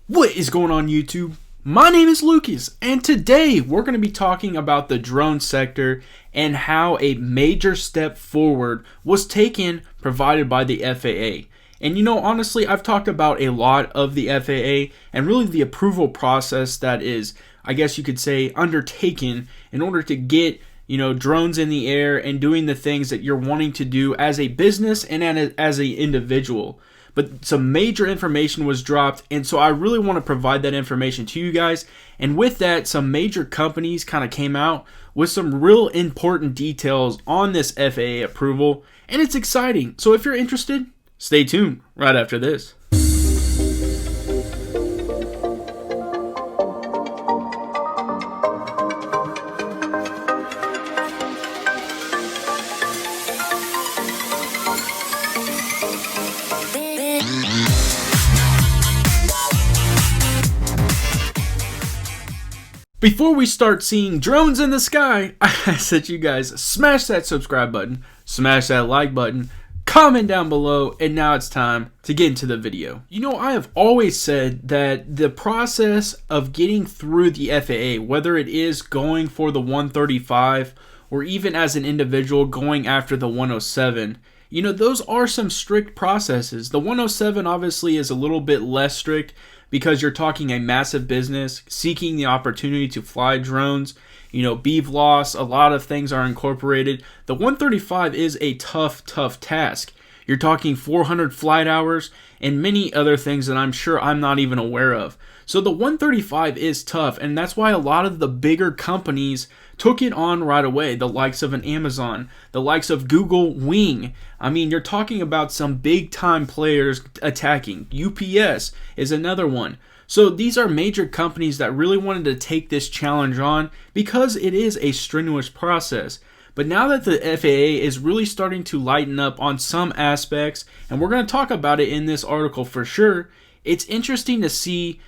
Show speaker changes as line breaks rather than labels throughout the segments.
What is going on, YouTube? My name is Lucas, and today we're going to be talking about the drone sector and how a major step forward was taken provided by the FAA. And honestly, I've talked about a lot of the FAA and really the approval process that is, I guess you could say, undertaken in order to get drones in the air and doing the things that you're wanting to do as a business and as an individual. But some major information was dropped, and so I really want to provide that information to you guys. And with that, some major companies kind of came out with some real important details on this FAA approval, and it's exciting. So if you're interested, stay tuned right after this. Before we start seeing drones in the sky, I said you guys smash that subscribe button, smash that like button, comment down below, and now it's time to get into the video. I have always said that the process of getting through the FAA, whether it is going for the 135 or even as an individual going after the 107, those are some strict processes. The 107 obviously is a little bit less strict because you're talking a massive business seeking the opportunity to fly drones. BVLOS, a lot of things are incorporated. The 135 is a tough task. You're talking 400 flight hours and many other things that I'm sure I'm not even aware of. So the 135 is tough, and that's why a lot of the bigger companies took it on right away. The likes of an Amazon, the likes of Google Wing. I mean, you're talking about some big time players attacking. UPS is another one. So these are major companies that really wanted to take this challenge on because it is a strenuous process. But now that the FAA is really starting to lighten up on some aspects, and we're going to talk about it in this article for sure, it's interesting to see,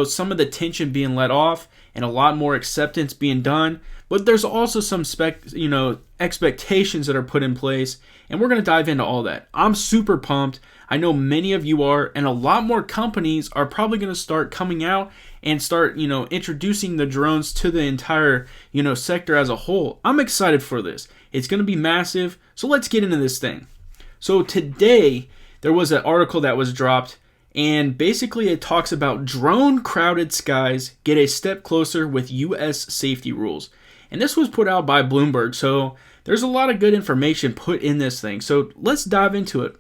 some of the tension being let off and a lot more acceptance being done. But there's also some expectations that are put in place, and we're going to dive into all that. I'm super pumped. I know many of you are, and a lot more companies are probably going to start coming out and start, introducing the drones to the entire, sector as a whole. I'm excited for this. It's going to be massive. So let's get into this thing. So today there was an article that was dropped, and basically it talks about drone crowded skies get a step closer with U.S. safety rules. And this was put out by Bloomberg, so there's a lot of good information put in this thing. So let's dive into it.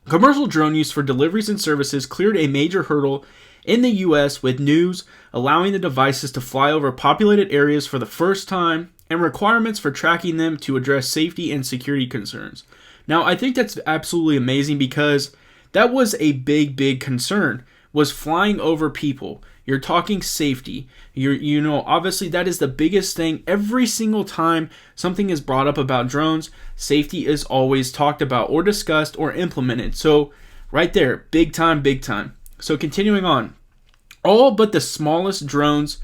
Commercial drone use for deliveries and services cleared a major hurdle in the U.S. with news allowing the devices to fly over populated areas for the first time and requirements for tracking them to address safety and security concerns. Now, I think that's absolutely amazing because that was a big concern, was flying over people. You're talking safety. Obviously that is the biggest thing. Every single time something is brought up about drones, safety is always talked about or discussed or implemented. So right there, big time. So continuing on, all but the smallest drones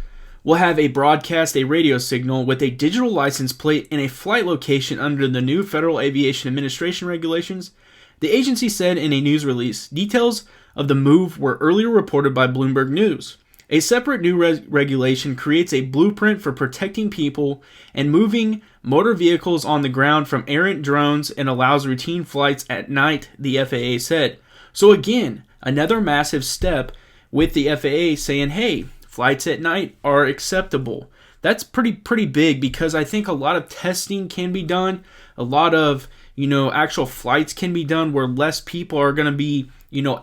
will have a radio signal with a digital license plate in a flight location under the new Federal Aviation Administration regulations. The agency said in a news release, details of the move were earlier reported by Bloomberg News. A separate new regulation creates a blueprint for protecting people and moving motor vehicles on the ground from errant drones and allows routine flights at night, the FAA said. So again, another massive step with the FAA saying, hey, flights at night are acceptable. That's pretty big because I think a lot of testing can be done. A lot of actual flights can be done where less people are going to be,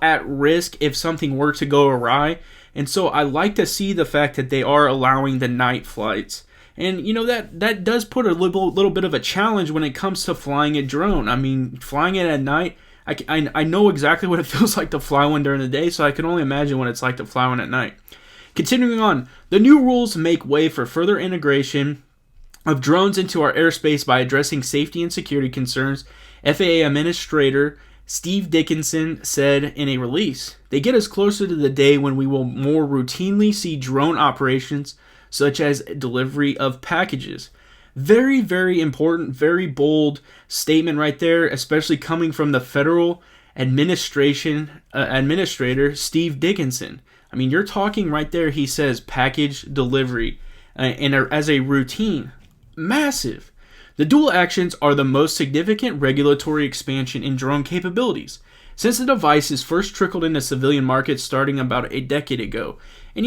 at risk if something were to go awry. And so I like to see the fact that they are allowing the night flights. And, that does put a little bit of a challenge when it comes to flying a drone. I mean, flying it at night, I know exactly what it feels like to fly one during the day, so I can only imagine what it's like to fly one at night. Continuing on, the new rules make way for further integration of drones into our airspace by addressing safety and security concerns, FAA Administrator Steve Dickinson said in a release. They get us closer to the day when we will more routinely see drone operations such as delivery of packages. Very, very important, very bold statement right there, especially coming from the federal administrator Steve Dickinson. I mean, you're talking right there, he says package delivery as a routine. Massive. The dual actions are the most significant regulatory expansion in drone capabilities since the devices first trickled into civilian markets starting about a decade ago. And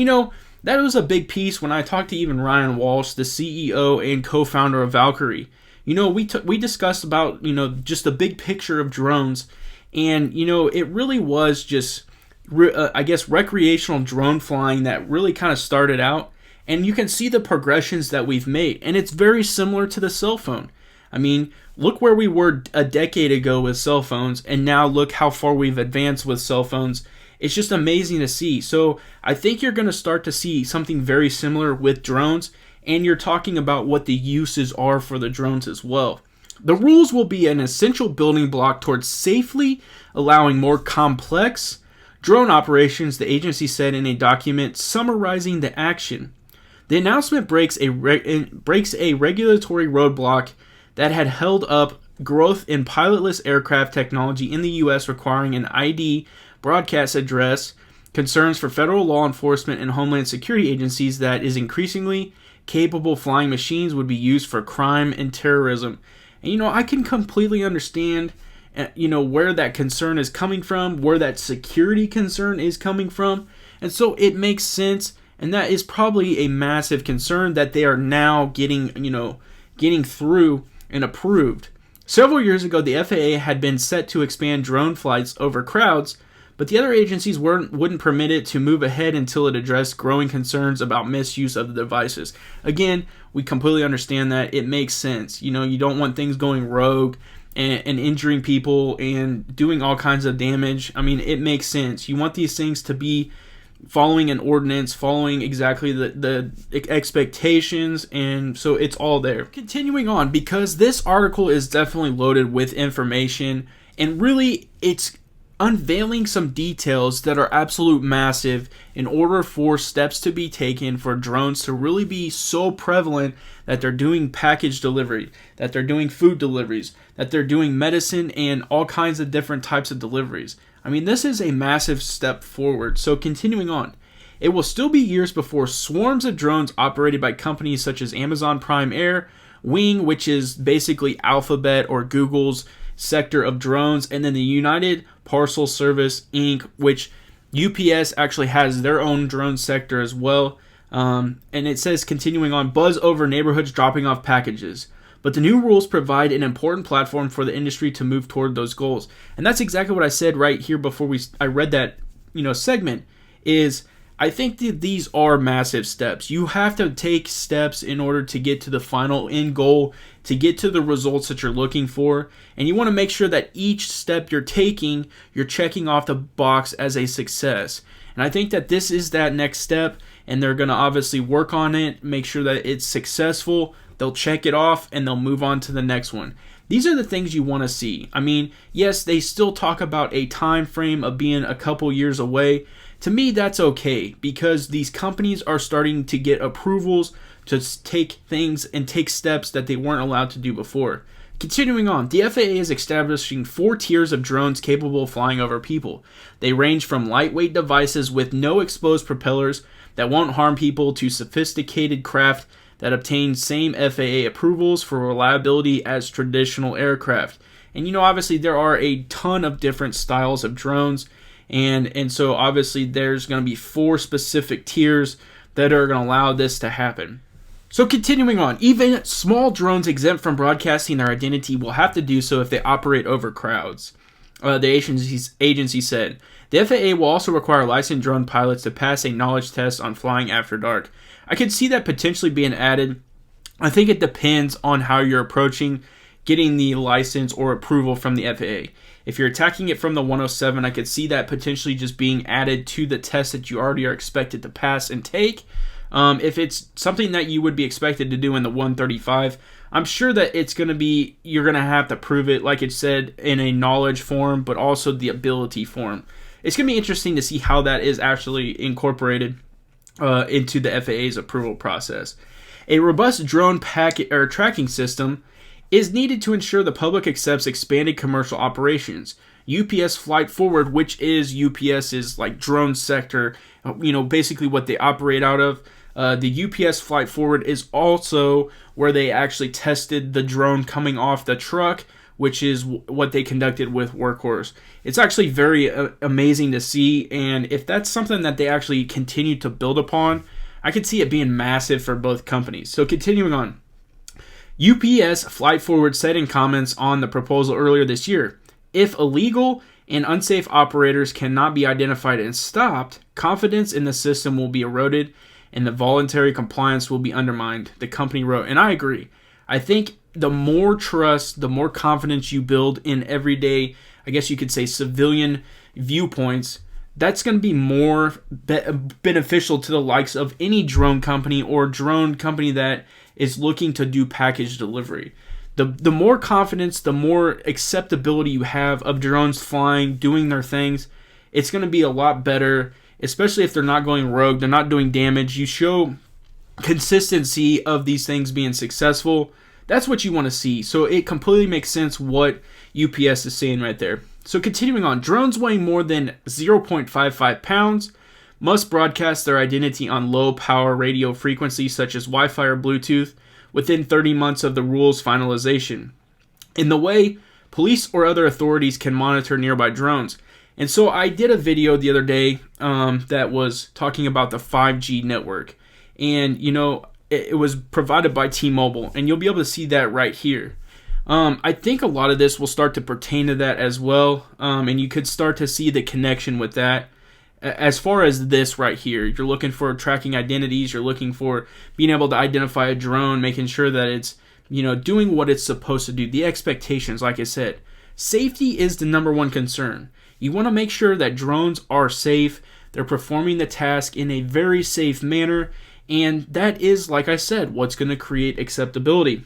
that was a big piece when I talked to even Ryan Walsh, the CEO and co-founder of Valkyrie. We discussed about, just the big picture of drones, and, it really was just, I guess, recreational drone flying that really kind of started out, and you can see the progressions that we've made, and it's very similar to the cell phone. I mean, look where we were a decade ago with cell phones, and now look how far we've advanced with cell phones. It's just amazing to see. So I think you're going to start to see something very similar with drones, and you're talking about what the uses are for the drones as well. The rules will be an essential building block towards safely allowing more complex drone operations, the agency said in a document summarizing the action. The announcement breaks a regulatory roadblock that had held up growth in pilotless aircraft technology in the U.S., requiring an ID broadcast address, concerns for federal law enforcement and homeland security agencies that is increasingly capable flying machines would be used for crime and terrorism. And I can completely understand where that concern is coming from, where that security concern is coming from. And so it makes sense, and that is probably a massive concern that they are now getting through and approved. Several years ago, the FAA had been set to expand drone flights over crowds, but the other agencies wouldn't permit it to move ahead until it addressed growing concerns about misuse of the devices. Again, we completely understand that. It makes sense. You don't want things going rogue and injuring people and doing all kinds of damage. I mean, it makes sense. You want these things to be following an ordinance, following exactly the expectations, and so it's all there. Continuing on, because this article is definitely loaded with information, and really it's unveiling some details that are absolute massive in order for steps to be taken for drones to really be so prevalent that they're doing package delivery, that they're doing food deliveries, that they're doing medicine and all kinds of different types of deliveries. I mean, this is a massive step forward. So continuing on, it will still be years before swarms of drones operated by companies such as Amazon Prime Air, Wing, which is basically Alphabet or Google's sector of drones, and then the United Parcel Service Inc., which UPS actually has their own drone sector as well. And it says, continuing on, buzz over neighborhoods dropping off packages. But the new rules provide an important platform for the industry to move toward those goals. And that's exactly what I said right here before I read that segment, is I think that these are massive steps. You have to take steps in order to get to the final end goal, to get to the results that you're looking for. And you want to make sure that each step you're taking, you're checking off the box as a success. And I think that this is that next step, and they're going to obviously work on it, make sure that it's successful. They'll check it off, and they'll move on to the next one. These are the things you want to see. I mean, yes, they still talk about a time frame of being a couple years away. To me, that's okay, because these companies are starting to get approvals to take things and take steps that they weren't allowed to do before. Continuing on, the FAA is establishing 4 tiers of drones capable of flying over people. They range from lightweight devices with no exposed propellers that won't harm people to sophisticated craft that obtain same FAA approvals for reliability as traditional aircraft. And obviously there are a ton of different styles of drones, and so obviously there's going to be 4 specific tiers that are going to allow this to happen. So continuing on, even small drones exempt from broadcasting their identity will have to do so if they operate over crowds. The agency said. The FAA will also require licensed drone pilots to pass a knowledge test on flying after dark. I could see that potentially being added. I think it depends on how you're approaching getting the license or approval from the FAA. If you're attacking it from the 107, I could see that potentially just being added to the test that you already are expected to pass and take. If it's something that you would be expected to do in the 135, I'm sure that you're going to have to prove it, like it said, in a knowledge form, but also the ability form. It's going to be interesting to see how that is actually incorporated into the FAA's approval process. A robust drone tracking system is needed to ensure the public accepts expanded commercial operations. UPS Flight Forward, which is UPS's drone sector, basically what they operate out of. The UPS Flight Forward is also where they actually tested the drone coming off the truck, which is what they conducted with Workhorse. It's actually very amazing to see, and if that's something that they actually continue to build upon, I could see it being massive for both companies. So continuing on, UPS Flight Forward said in comments on the proposal earlier this year, if illegal and unsafe operators cannot be identified and stopped, confidence in the system will be eroded and the voluntary compliance will be undermined, the company wrote. And I agree. I think the more trust, the more confidence you build in everyday, I guess you could say, civilian viewpoints, that's going to be more beneficial to the likes of any drone company or drone company that is looking to do package delivery. The more confidence, the more acceptability you have of drones flying, doing their things, it's going to be a lot better, especially if they're not going rogue, they're not doing damage. You show consistency of these things being successful. That's what you want to see. So it completely makes sense what UPS is saying right there. So continuing on, drones weighing more than 0.55 pounds must broadcast their identity on low power radio frequencies such as Wi-Fi or Bluetooth within 30 months of the rule's finalization. In the way, police or other authorities can monitor nearby drones. And so I did a video the other day that was talking about the 5G network. And, it was provided by T-Mobile. And you'll be able to see that right here. I think a lot of this will start to pertain to that as well. And you could start to see the connection with that. As far as this right here, you're looking for tracking identities, you're looking for being able to identify a drone, making sure that it's, doing what it's supposed to do. The expectations, like I said, safety is the number one concern. You want to make sure that drones are safe, they're performing the task in a very safe manner, and that is, like I said, what's going to create acceptability.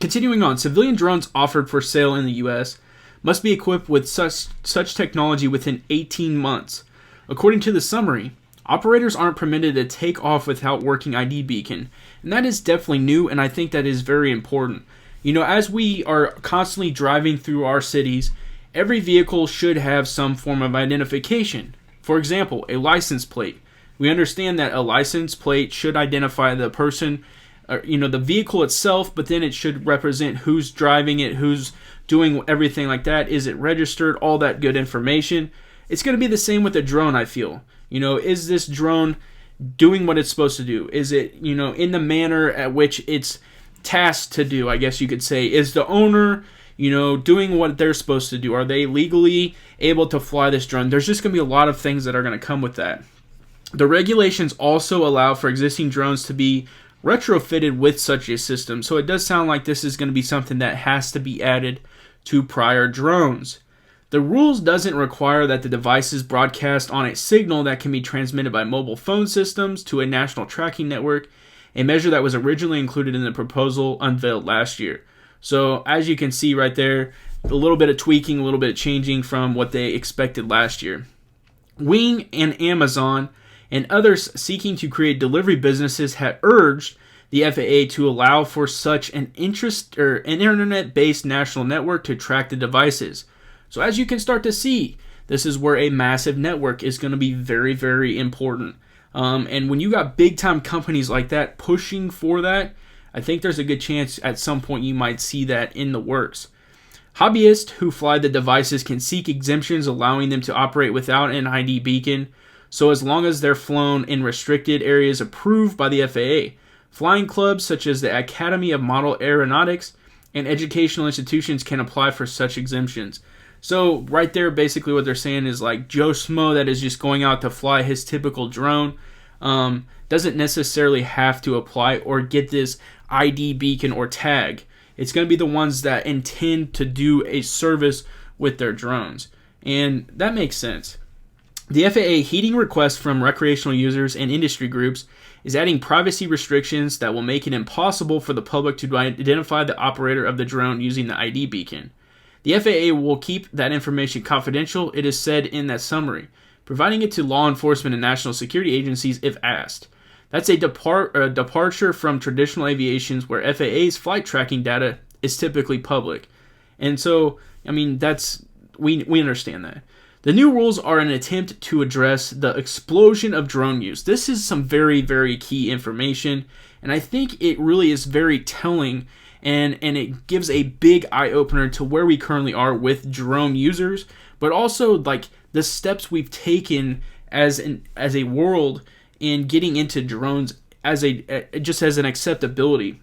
Continuing on, civilian drones offered for sale in the U.S. must be equipped with such technology within 18 months. According to the summary, operators aren't permitted to take off without working ID beacon, and that is definitely new, and I think that is very important. As we are constantly driving through our cities, every vehicle should have some form of identification. For example, a license plate. We understand that a license plate should identify the person, the vehicle itself, but then it should represent who's driving it, who's doing everything like that. Is it registered? All that good information. It's going to be the same with a drone, I feel. Is this drone doing what it's supposed to do? Is it, in the manner at which it's tasked to do, I guess you could say? Is the owner, doing what they're supposed to do? Are they legally able to fly this drone? There's just going to be a lot of things that are going to come with that. The regulations also allow for existing drones to be retrofitted with such a system. So it does sound like this is going to be something that has to be added to prior drones. The rules doesn't require that the devices broadcast on a signal that can be transmitted by mobile phone systems to a national tracking network, a measure that was originally included in the proposal unveiled last year. So as you can see right there, a little bit of tweaking, a little bit of changing from what they expected last year. Wing and Amazon and others seeking to create delivery businesses had urged the FAA to allow for such an internet-based national network to track the devices. So as you can start to see, this is where a massive network is going to be very, very important. And when you got big-time companies like that pushing for that, I think there's a good chance at some point you might see that in the works. Hobbyists who fly the devices can seek exemptions allowing them to operate without an ID beacon, so as long as they're flown in restricted areas approved by the FAA. Flying clubs such as the Academy of Model Aeronautics and educational institutions can apply for such exemptions. So right there, basically what they're saying is like Joe Schmo that is just going out to fly his typical drone doesn't necessarily have to apply or get this ID beacon or tag. It's going to be the ones that intend to do a service with their drones. And that makes sense. The FAA heeding requests from recreational users and industry groups is adding privacy restrictions that will make it impossible for the public to identify the operator of the drone using the ID beacon. The FAA will keep that information confidential, it is said in that summary, providing it to law enforcement and national security agencies if asked. That's a departure from traditional aviations where FAA's flight tracking data is typically public. And so, we understand that. The new rules are an attempt to address the explosion of drone use. This is some very, very key information, and I think it really is very telling, and it gives a big eye-opener to where we currently are with drone users, but also like the steps we've taken as a world in getting into drones as just as an acceptability.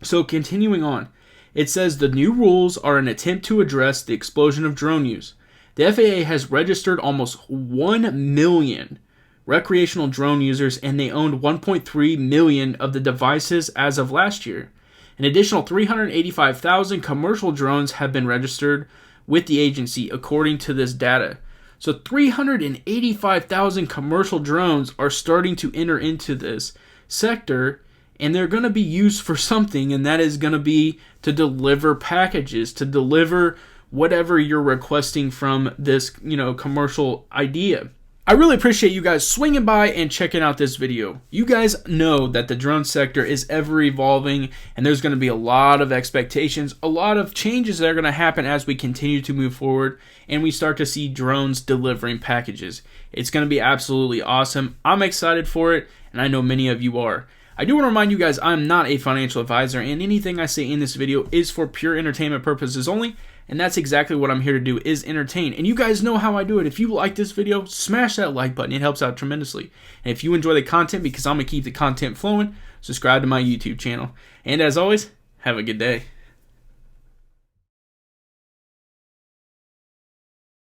So continuing on, it says the new rules are an attempt to address the explosion of drone use. The FAA has registered almost 1 million recreational drone users, and they owned 1.3 million of the devices as of last year. An additional 385,000 commercial drones have been registered with the agency, according to this data. So 385,000 commercial drones are starting to enter into this sector, and they're going to be used for something, and that is going to be to deliver packages, to deliver whatever you're requesting from this, commercial idea. I really appreciate you guys swinging by and checking out this video. You guys know that the drone sector is ever evolving, and there's going to be a lot of expectations, a lot of changes that are going to happen as we continue to move forward and we start to see drones delivering packages. It's going to be absolutely awesome. I'm excited for it, and I know many of you are. I do want to remind you guys I'm not a financial advisor, and anything I say in this video is for pure entertainment purposes only, and that's exactly what I'm here to do, is entertain. And you guys know how I do it. If you like this video, smash that like button. It helps out tremendously. And if you enjoy the content, because I'm going to keep the content flowing, subscribe to my YouTube channel. And as always, have a good day.